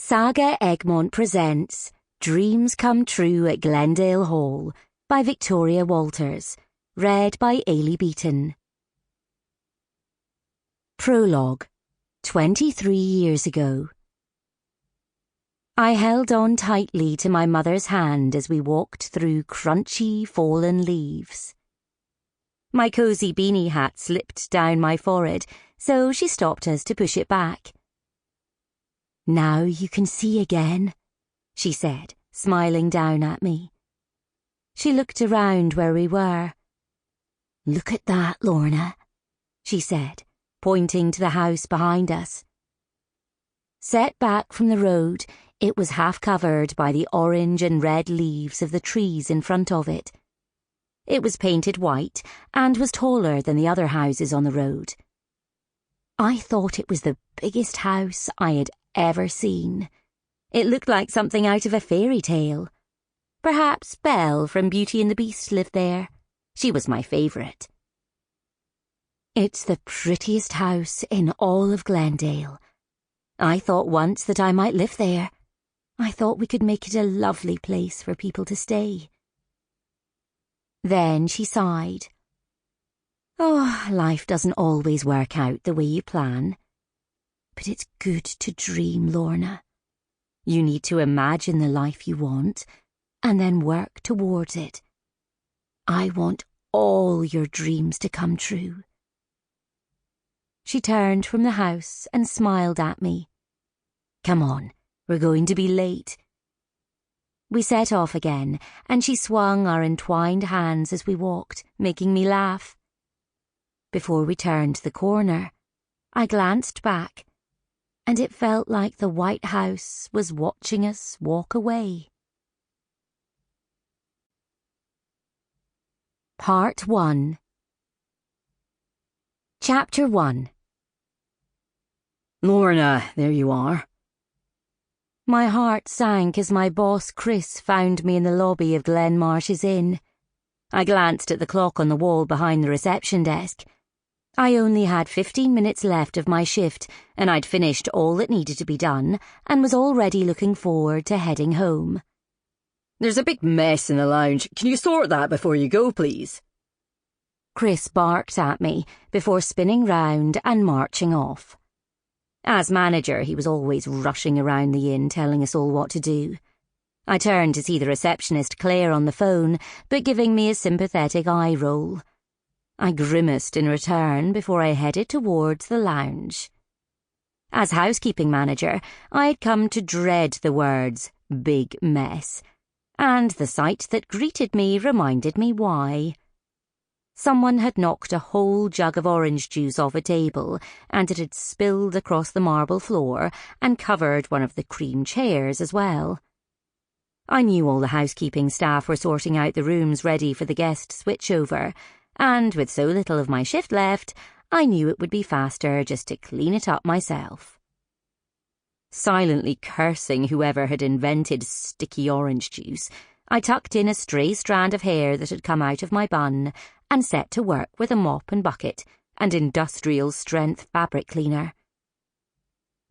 SAGA Egmont presents Dreams Come True at Glendale Hall by Victoria Walters, read by Eilidh Beaton. Prologue, 23 years ago. I held on tightly to my mother's hand as we walked through crunchy, fallen leaves. My cosy beanie hat slipped down my forehead, so she stopped us to push it back. "Now you can see again," she said, smiling down at me. She looked around where we were. "Look at that, Lorna," she said, pointing to the house behind us. Set back from the road, it was half covered by the orange and red leaves of the trees in front of it. It was painted white and was taller than the other houses on the road. I thought it was the biggest house I had ever seen. It looked like something out of a fairy tale. Perhaps Belle from Beauty and the Beast lived there. She was my favourite. "It's the prettiest house in all of Glendale. I thought once that I might live there. I thought we could make it a lovely place for people to stay." Then she sighed. "Oh, life doesn't always work out the way you plan. But it's good to dream, Lorna. You need to imagine the life you want, and then work towards it. I want all your dreams to come true." She turned from the house and smiled at me. "Come on, we're going to be late." We set off again, and she swung our entwined hands as we walked, making me laugh. Before we turned the corner, I glanced back, and it felt like the White House was watching us walk away. Part 1. Chapter 1. "Lorna, there you are." My heart sank as my boss Chris found me in the lobby of Glenmarsh's Inn. I glanced at the clock on the wall behind the reception desk. I only had 15 minutes left of my shift, and I'd finished all that needed to be done and was already looking forward to heading home. "There's a big mess in the lounge. Can you sort that before you go, please?" Chris barked at me before spinning round and marching off. As manager, he was always rushing around the inn telling us all what to do. I turned to see the receptionist Claire on the phone, but giving me a sympathetic eye roll. I grimaced in return before I headed towards the lounge. As housekeeping manager, I had come to dread the words "big mess," and the sight that greeted me reminded me why. Someone had knocked a whole jug of orange juice off a table, and it had spilled across the marble floor and covered one of the cream chairs as well. I knew all the housekeeping staff were sorting out the rooms ready for the guest switchover, and with so little of my shift left, I knew it would be faster just to clean it up myself. Silently cursing whoever had invented sticky orange juice, I tucked in a stray strand of hair that had come out of my bun and set to work with a mop and bucket and industrial-strength fabric cleaner.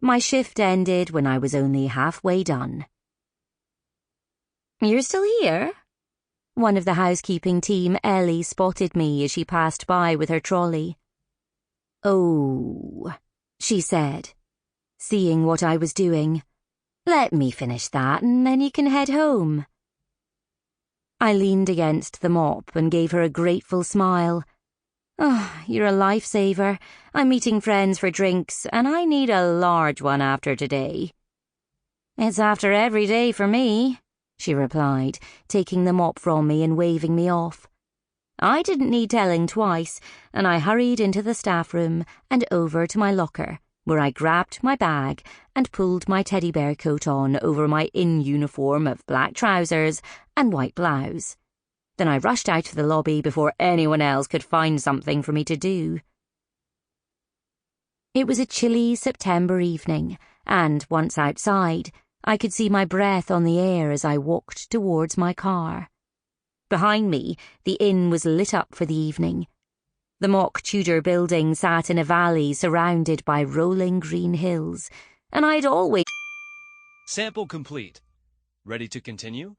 My shift ended when I was only halfway done. "You're still here?" One of the housekeeping team, Eilidh, spotted me as she passed by with her trolley. "Oh," she said, seeing what I was doing. "Let me finish that and then you can head home." I leaned against the mop and gave her a grateful smile. "Oh, you're a lifesaver. I'm meeting friends for drinks, and I need a large one after today." "It's after every day for me," she replied, taking the mop from me and waving me off. I didn't need telling twice, and I hurried into the staff room and over to my locker, where I grabbed my bag and pulled my teddy bear coat on over my in-uniform of black trousers and white blouse. Then I rushed out of the lobby before anyone else could find something for me to do. It was a chilly September evening, and once outside, I could see my breath on the air as I walked towards my car. Behind me, the inn was lit up for the evening. The mock Tudor building sat in a valley surrounded by rolling green hills, and I'd always... Sample complete. Ready to continue?